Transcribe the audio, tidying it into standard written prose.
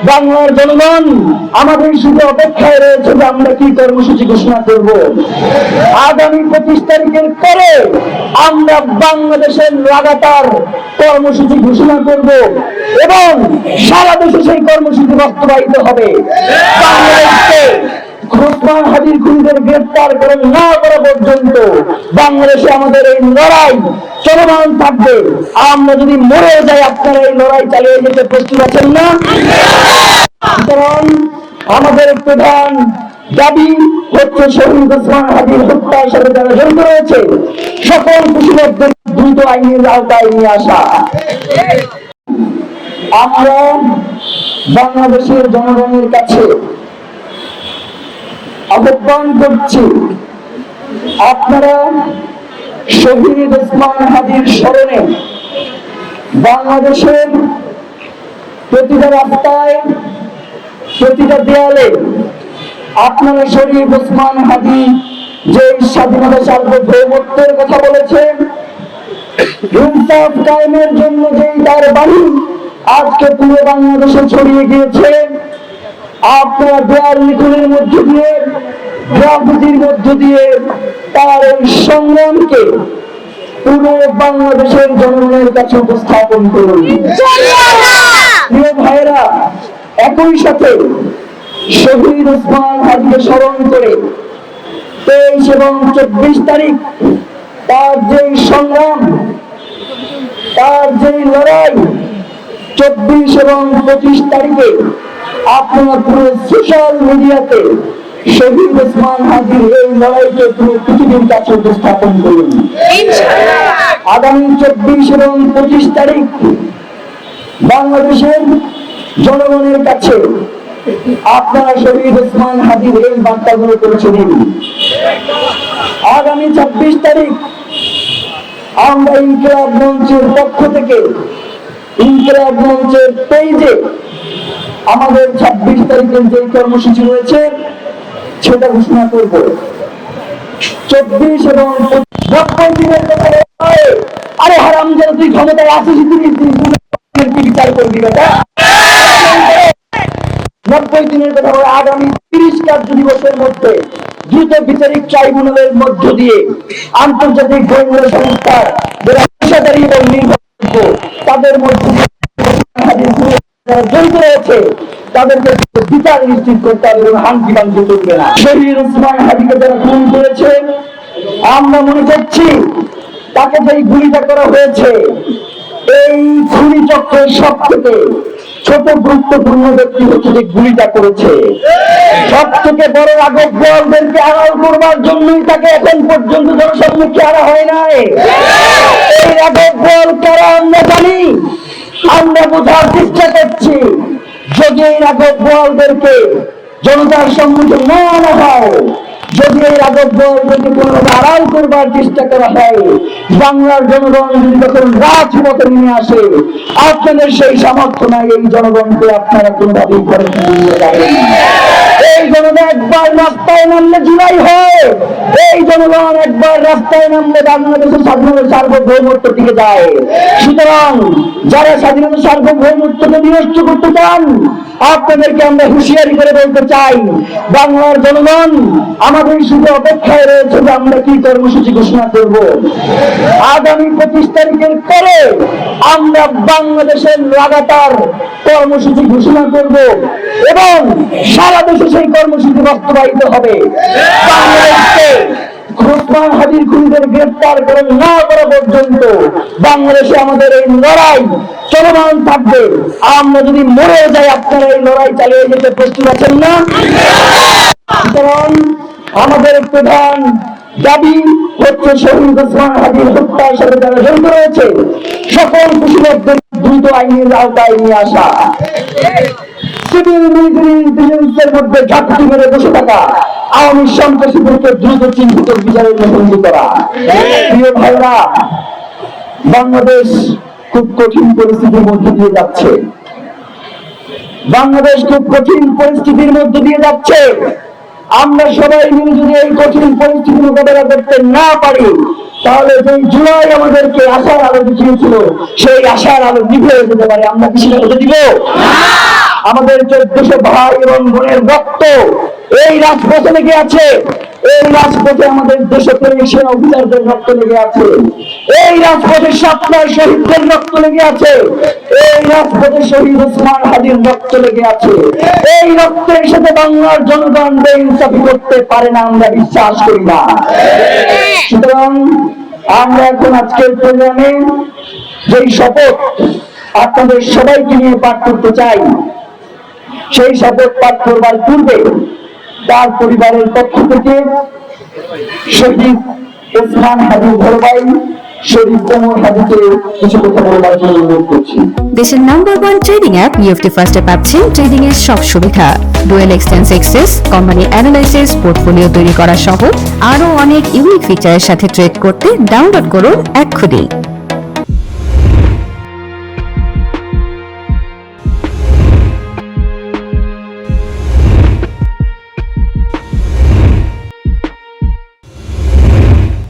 বাংলার জনগণ আমাদের শুধু অপেক্ষায় রয়েছে যে আমরা কি কর্মসূচি ঘোষণা করব। আগামী 25 তারিখের পরে আমরা বাংলাদেশের লাগাতার কর্মসূচি ঘোষণা করব এবং সারা দেশে সেই কর্মসূচি বাস্তবায়িত হবে। বাংলাদেশকে ওসমান হাদির খুনিদের গ্রেফতার করে না করা পর্যন্ত বাংলাদেশে আমাদের এই লড়াই চলমান থাকবে। আমরা যদি মরে যাই আপনারা এই লড়াই চালিয়ে যেতে প্রস্তুত আছেন না? সুতরাং আমাদের প্রধান দাবি হচ্ছে শহীদ ওসমান হাদির হত্যার সাথে যারা জড়িত রয়েছে সকল কুশলীদের দ্রুত আইনের আওতায় নিয়ে আসা। আমরা বাংলাদেশের জনগণের কাছে আহ্বান করছি, আপনারা শহীদ ওসমান হাদির স্মরণে বাংলাদেশের প্রতিটা রাস্তায় প্রতিটা দেয়ালে আপনারা শহীদ ওসমান হাদি যে স্বাধীনতা সার্বভৌমত্বের কথা বলেছেন, ইনসাফ কায়েমের জন্য যেই তার বাণী আজকে পুরো বাংলাদেশে ছড়িয়ে গিয়েছে, আপনারা দেয়াল লিখনের মধ্য দিয়ে গ্রাফিতির মধ্য দিয়ে তার এই সংগ্রামকে পুরো বাংলাদেশের জনগণের কাছে উপস্থাপন করুন। প্রিয় ভাইরা, একই সাথে শহীদ ওসমান হাদিকে স্মরণ করে 23 এবং 24 তারিখ তার যেই সংগ্রাম, তার যেই লড়াই, 24 এবং 25 তারিখে আপনারা পুরো সোশ্যাল মিডিয়াতে শহীদ ওসমান হাদির এই লড়াইকে পুরো পৃথিবীর কাছে উপস্থাপন করুন। আগামী 24 এবং 25 তারিখ বাংলাদেশের জনগণের কাছে আপনারা শহীদ ওসমান হাদির এই বার্তাগুলো পৌঁছে দিন। আগামী 26 তারিখ আমরা ইনকিলাব মঞ্চের পক্ষ থেকে ইনকিলাব মঞ্চের পেজে আমাদের 26 তারিখের যে কর্মসূচি রয়েছে সেটা ঘোষণা করব। 24 এবং 90 দিনের কথা আরে হারাম যেন তুই ক্ষমতায় আসিস, তুই বিচার করবি বেটা। 90 দিনের কথা বলে আগামী 30 কার্য দিবসের মধ্যে দ্রুত বিচারিক ট্রাইব্যুনালের মধ্য দিয়ে আন্তর্জাতিক গোয়েন্দা সংস্থার যারা পেশাদারী এবং নির্ভরযোগ্য তাদের মধ্যে যারা জড়িত রয়েছে তাদেরকে বিচার নিশ্চিত করতে হবে এবং হাঙ্কি ভাঙ্গি চলবে না। শহীদ ওসমান হাদিকে যারা খুন করেছে, আমরা মনে করছি তাকে যেই গুলিটা করা হয়েছে এই খুনি চক্রের সব থেকে ছোট গুরুত্বপূর্ণ ব্যক্তি হচ্ছে যে গুলিটা করেছে। সব থেকে বড় রাঘব বোয়ালদেরকে আড়াল করবার জন্যই তাকে এখন পর্যন্ত জনসম্মুখে আনা হয় নাই। এই রাঘব বোয়াল কারা আমরা জানি, আমরা বোঝার চেষ্টা করছি। যদি এই রাঘব বোয়ালদেরকে জনতার সম্মুখে না আনা হয়, যদি এই রাঘব বোয়ালদেরকে কোনোভাবে আড়াল করবার চেষ্টা করা হয়, বাংলার জনগণ যদি তখন রাজপথে নেমে আসে, আপনাদের সেই সামর্থ্য নাই এই জনগণকে আপনারা কোনোভাবেই ঘরে নিয়ে যাবেন। এই জনগণ একবার রাস্তায় নামলে জুলাই হয়, এই জনগণ একবার রাস্তায় নামলে বাংলাদেশের স্বাধীনতা সার্বভৌমত্বের দিকে যায়। সুতরাং যারা স্বাধীনতা সার্বভৌমত্বকে বিনষ্ট করতে চান, আপনাদেরকে আমরা হুঁশিয়ারি করে বলতে চাই, বাংলার জনগণ আমাদের শুধু অপেক্ষায় রয়েছে যে আমরা কি কর্মসূচি ঘোষণা করব। আগামী 25 তারিখের পরে আমরা বাংলাদেশের লাগাতার কর্মসূচি ঘোষণা করব এবং সারা দেশে সেই কর্মসূচি বাস্তবায়িত হবে। বাংলাদেশকে ওসমান হাদির খুনিদের গ্রেফতার করে না করা পর্যন্ত বাংলাদেশে আমাদের এই লড়াই চলমান থাকবে। আমরা যদি মরে যাই আপনারা এই লড়াই চালিয়ে যেতে প্রস্তুত আছেন না? সুতরাং আমাদের প্রধান দাবি হচ্ছে শহীদ ওসমান হাদির হত্যার সাথে যারা জড়িত রয়েছে সকল কুশলীদের দ্রুত আইনের আওতায় নিয়ে আসা। সিভিল মিলিটারি ইন্টেলিজেন্সের মধ্যে ঘাটতি মেরে বসে থাকা আওয়ামী সন্ত্রাসীদেরকে দ্রুত চিহ্নিত বিচারের মুখোমুখি করা। প্রিয় ভাইরা, বাংলাদেশ খুব কঠিন পরিস্থিতির মধ্যে দিয়ে যাচ্ছে। বাংলাদেশ খুব কঠিন পরিস্থিতির মধ্যে দিয়ে যাচ্ছে। আমরা সবাই মিলে যদি এই কঠিন পরিস্থিতি মোকাবেলা করতে না পারি, তাহলে যে জুলাই আমাদেরকে আশার আলো দেখিয়েছিল সেই আশার আলো নিভে যেতে পারে, আমরা কি সেটা হতে দিব? আমাদের 1400 ভাই এবং বোনের রক্ত এই রাজপথে লেগে আছে, এই রাজপথে আমাদের দেশপ্রেমিক সেনা অফিসারদের রক্ত লেগে আছে, এই রাজপথে 7 শহীদদের রক্ত লেগে আছে, এই রাজপথে শহীদ ওসমান হাদির রক্ত লেগে আছে। এই রক্তের সাথে বাংলার জনগণ বেইনসাফি করতে পারে না, আমরা বিশ্বাস করি না। সুতরাং আমরা এখন আজকের প্রোগ্রামে যেই শপথ আপনাদের সবাইকে নিয়ে পাঠ করতে চাই, সেই শপথ পাঠ করবার পূর্বে তার পরিবারের পক্ষ থেকে শহীদ ওসমান হাদির বড় ভাই শহীদ ওমর হাদিকে কিছু কথা বলবার জন্য অনুরোধ করছি। দেশের নাম্বার 1 ট্রেডিং অ্যাপ ইএফটি ফার্স্টে পাচ্ছেন ট্রেডিং এর সব সুবিধা, dual exchange access, company analysis, portfolio তৈরি করা সহ আরো অনেক ইউনিক ফিচারের সাথে ট্রেড করতে ডাউনলোড করুন এক্ষুনি।